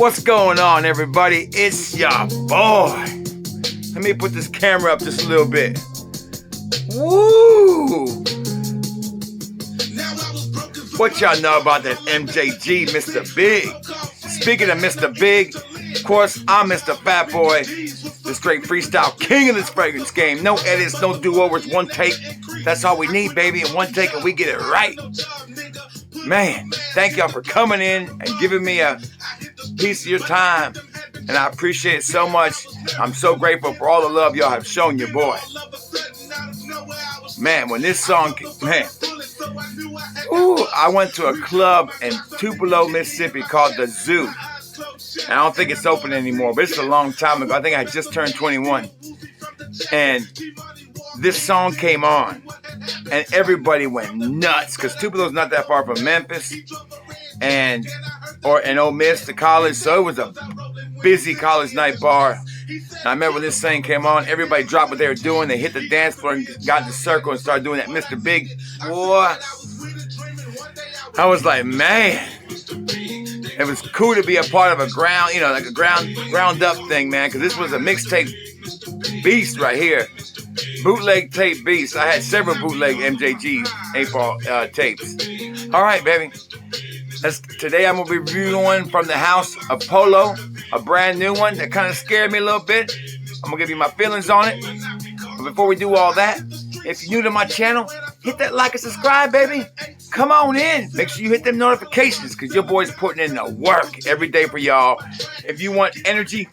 What's going on, everybody? It's your boy. Let me put this camera up just a little bit. Woo! What y'all know about that MJG, Mr. Big? Speaking of Mr. Big, of course, I'm Mr. Fat Boy, the straight freestyle king of this fragrance game. No edits, no do-overs, one take. That's all we need, baby, in one take, and we get it right. Man, thank y'all for coming in and giving me a piece of your time, and I appreciate it so much. I'm so grateful for all the love y'all have shown your boy. Man, when this song, I went to a club in Tupelo, Mississippi called The Zoo. And I don't think it's open anymore, but it's a long time ago. I think I just turned 21. And this song came on, and everybody went nuts because Tupelo's not that far from Memphis and Ole Miss, the college. So it was a busy college night bar. And I remember when this thing came on, everybody dropped what they were doing. They hit the dance floor and got in the circle and started doing that Mr. Big. Boy, I was like, man, it was cool to be a part of a ground up thing, man, because this was a mixtape beast right here. Bootleg tape beast. I had several bootleg MJG 8-ball tapes. All right, baby. Today I'm going to be reviewing From the House of Polo, a brand new one that kind of scared me a little bit. I'm going to give you my feelings on it. But before we do all that, if you're new to my channel, hit that like and subscribe, baby. Come on in. Make sure you hit them notifications because your boy's putting in the work every day for y'all. If you want energy,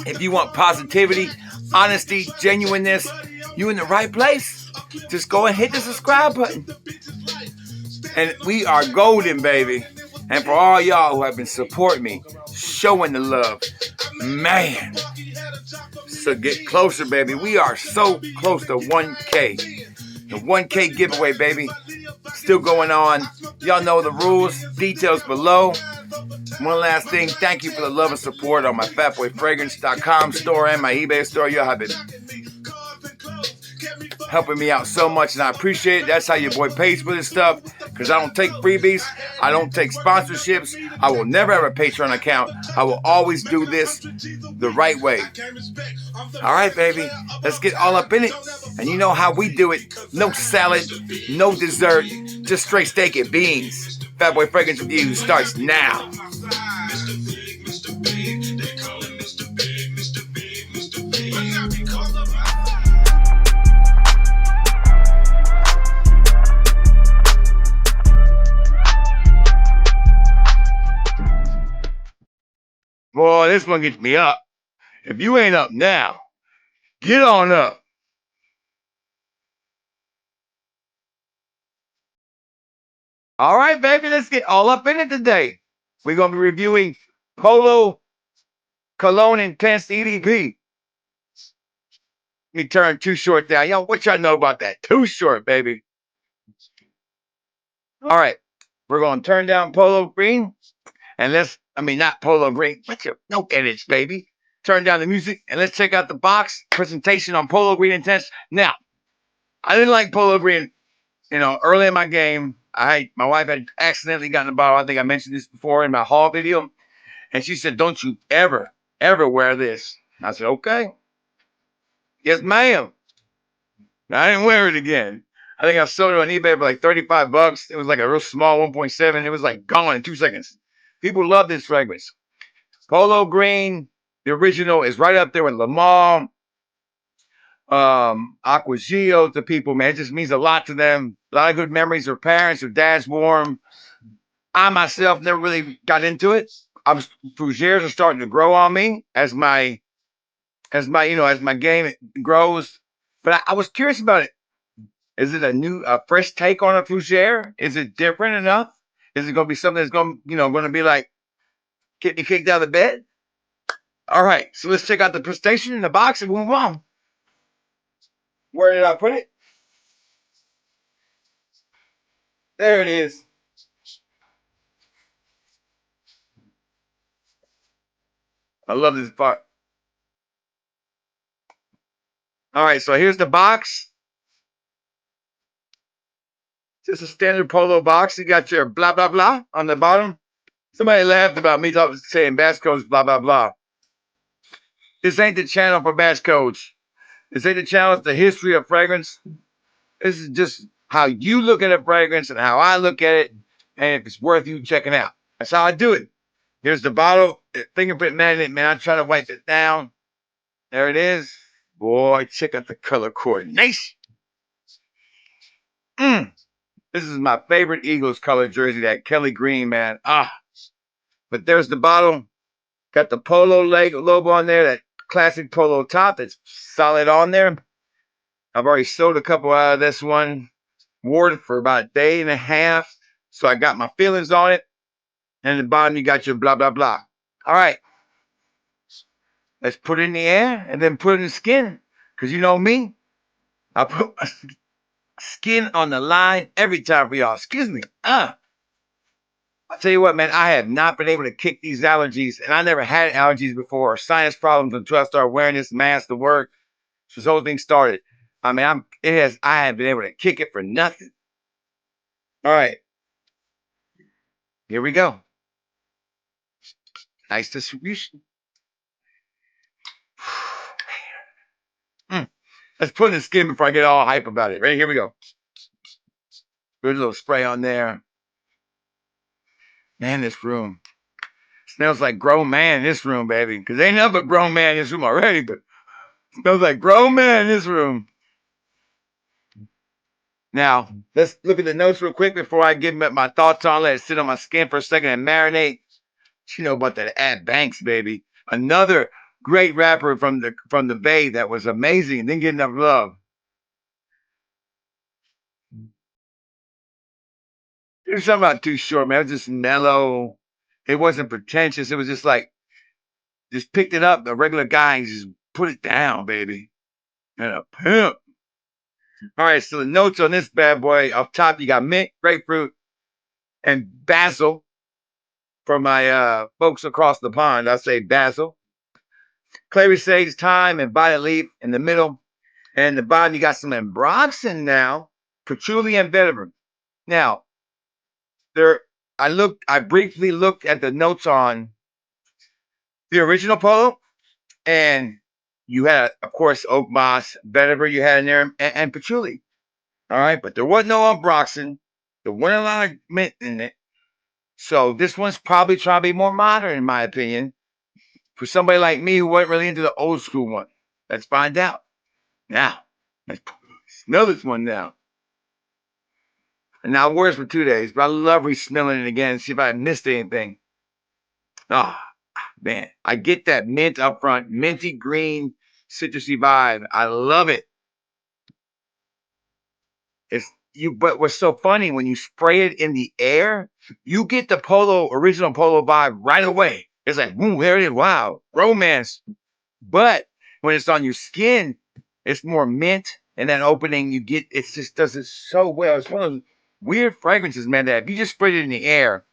if you want positivity, honesty, genuineness, you in the right place. Just go and hit the subscribe button. And we are golden, baby. And for all y'all who have been supporting me, showing the love, man. So get closer, baby. We are so close to 1K. The 1K giveaway, baby. Still going on. Y'all know the rules. Details below. One last thing. Thank you for the love and support on my fatboyfragrance.com store and my eBay store. Y'all have been helping me out so much, and I appreciate it. That's how your boy pays for this stuff, because I don't take freebies. I don't take sponsorships. I will never have a Patreon account. I will always do this the right way. All right, baby. Let's get all up in it. And you know how we do it. No salad, no dessert, just straight steak and beans. Fat Boy Fragrance Review starts now. Boy, this one gets me up. If you ain't up now, get on up. All right, baby, let's get all up in it today. We're going to be reviewing Polo Cologne Intense EDP. Let me turn Too Short down. Yo, what y'all know about that? Too Short, baby. All right, we're going to turn down Polo Green. And not Polo Green. No edits, baby. Turn down the music and let's check out the box presentation on Polo Green Intense. Now, I didn't like Polo Green, early in my game. My wife had accidentally gotten a bottle. I think I mentioned this before in my haul video. And she said, don't you ever, ever wear this. I said, okay. Yes, ma'am. I didn't wear it again. I think I sold it on eBay for like $35. It was like a real small 1.7. It was like gone in 2 seconds. People love this fragrance. Polo Green, the original, is right up there with Le Mans, Aquagio to people, man. It just means a lot to them. A lot of good memories. Their parents, their dads wore them. I myself never really got into it. Fougères are starting to grow on me as my game grows. But I was curious about it. Is it a fresh take on a Fougère? Is it different enough? Is it going to be something that's going to be like, get me kicked out of bed? All right, so let's check out the presentation in the box and move on. Where did I put it? There it is. I love this part. All right, so here's the box. Just a standard Polo box. You got your blah, blah, blah on the bottom. Somebody laughed about me saying bass coats, blah, blah, blah. This ain't the channel for bass coats. This ain't the channel. It's the history of fragrance. This is just how you look at a fragrance and how I look at it, and if it's worth you checking out. That's how I do it. Here's the bottle, fingerprint magnet, man. I try to wipe it down. There it is. Boy, check out the color coordination. This is my favorite Eagles color jersey, that Kelly green, man. But there's the bottle. Got the Polo logo on there, that classic Polo top. It's solid on there. I've already sold a couple out of this one. Wore it for about a day and a half. So I got my feelings on it. And at the bottom, you got your blah, blah, blah. All right. Let's put it in the air and then put it in the skin. Because you know me, I put my skin on the line every time for y'all. Excuse me. I tell you what, man, I have not been able to kick these allergies. And I never had allergies before or sinus problems until I started wearing this mask to work. So this whole thing started. I mean, I haven't been able to kick it for nothing. All right. Here we go. Nice distribution. Let's put it in the skin before I get all hype about it. Ready? Here we go. There's a little spray on there. Man, this room smells like grown man in this room, baby. Because ain't nothing but grown man in this room already, but it smells like grown man in this room. Now, let's look at the notes real quick before I give my thoughts on it. Let it sit on my skin for a second and marinate. You know about that Ad Banks, baby. Another great rapper from the Bay that was amazing and didn't get enough love. There's something about Too Short, man. It was just mellow. It wasn't pretentious. It was just like, just picked it up, a regular guy, and just put it down, baby. And a pimp. All right, so the notes on this bad boy, up top, you got mint, grapefruit, and basil. For my folks across the pond, I say basil. Clary sage, thyme, and violet leaf in the middle. And the bottom, you got some ambroxan now, patchouli and vetiver. Now, I briefly looked at the notes on the original Polo, and you had, of course, oak moss, vetiver you had in there, and patchouli. All right, but there was no ambroxan. There wasn't a lot of mint in it. So this one's probably trying to be more modern, in my opinion, for somebody like me who wasn't really into the old school one. Let's find out. Now, let's smell this one now. And now, words for 2 days, but I love re-smelling it again and see if I missed anything. Oh, man. I get that mint up front, minty green, citrusy vibe. I love it. But what's so funny, when you spray it in the air, you get the original Polo vibe right away. It's like, boom, there it is. Wow, romance. But when it's on your skin, it's more mint. And that opening you get, it just does it so well. It's one of those weird fragrances, man, that if you just sprayed it in the air,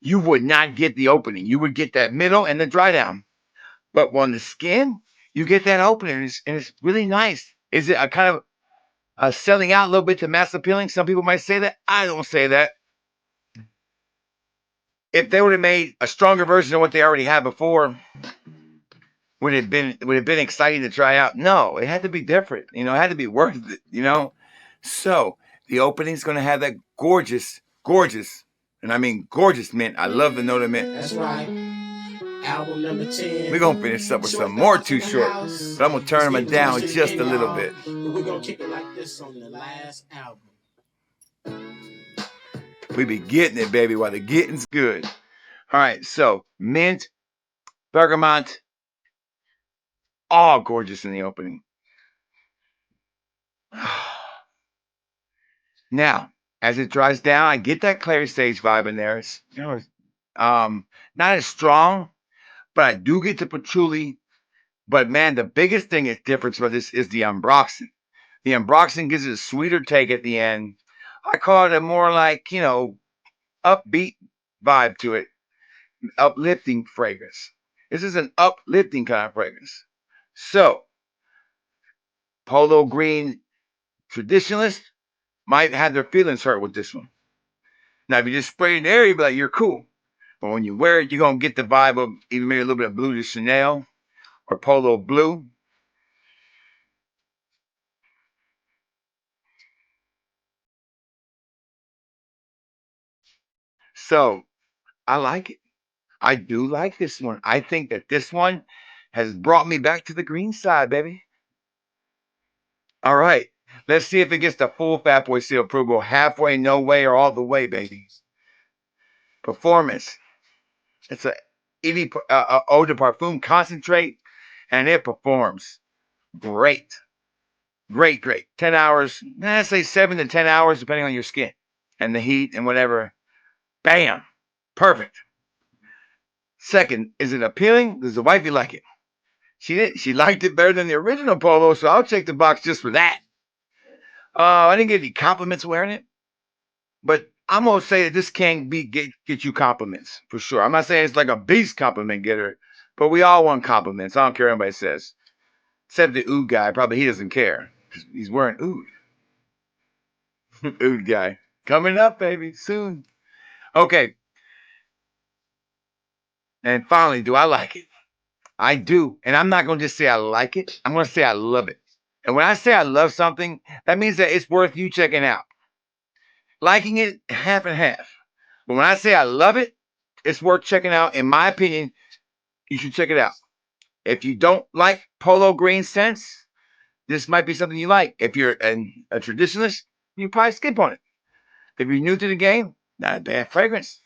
you would not get the opening. You would get that middle and the dry down. But on the skin, you get that opening, and it's really nice. Is it a kind of selling out a little bit to mass appealing? Some people might say that. I don't say that. If they would have made a stronger version of what they already had before, would it have been exciting to try out? No, it had to be different. It had to be worth it. So the opening's going to have that gorgeous, and I mean gorgeous mint. I love the note of mint. That's right. Album number 10. We're going to finish up with some more Too Short, but I'm going to turn them down just a little bit. We're going to keep it like this on the last album. We be getting it, baby, while the getting's good. All right, so mint, bergamot, all gorgeous in the opening. Now, as it dries down, I get that clary sage vibe in there. It's not as strong, but I do get the patchouli. But man, the biggest thing is difference about this is the ambroxan. The ambroxan gives it a sweeter take at the end. I call it a more like, upbeat vibe to it. Uplifting fragrance. This is an uplifting kind of fragrance. So, Polo Green traditionalists might have their feelings hurt with this one. Now, if you just spray it in the air, you'd be like, you're cool. But when you wear it, you're going to get the vibe of even maybe a little bit of Blue de Chanel or Polo Blue. So I like it. I do like this one. I think that this one has brought me back to the green side, baby. All right. Let's see if it gets the full Fat Boy seal approval. Halfway, no way, or all the way, baby. Performance. It's a eau de parfum concentrate, and it performs great. Great, great. 10 hours, let's say 7 to 10 hours, depending on your skin and the heat and whatever. Bam. Perfect. Second, is it appealing? Does the wifey like it? She did. She liked it better than the original Polo, so I'll check the box just for that. I didn't get any compliments wearing it, but I'm gonna say that this can get you compliments for sure. I'm not saying it's like a beast compliment getter, but we all want compliments. I don't care what anybody says, except the oud guy. Probably he doesn't care. He's wearing oud. Oud guy coming up, baby, soon. Okay, and finally, do I like it? I do, and I'm not gonna just say I like it. I'm gonna say I love it. And when I say I love something, that means that it's worth you checking out. Liking it, half and half. But when I say I love it, it's worth checking out. In my opinion, you should check it out. If you don't like polo green scents, this might be something you like. If you're a traditionalist, you probably skip on it. If you're new to the game, not a bad fragrance.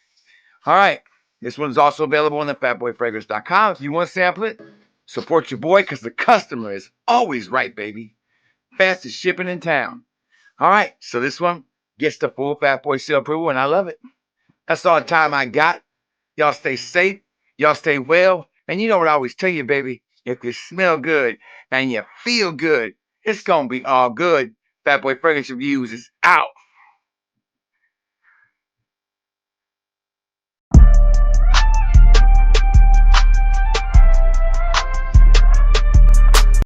All right. This one's also available on the fatboyfragrance.com. If you want to sample it, support your boy because the customer is always right, baby. Fastest shipping in town. All right. So this one gets the full Fat Boy seal approval, and I love it. That's all the time I got. Y'all stay safe. Y'all stay well. And you know what I always tell you, baby? If you smell good and you feel good, it's going to be all good. Fat Boy Fragrance Reviews is out.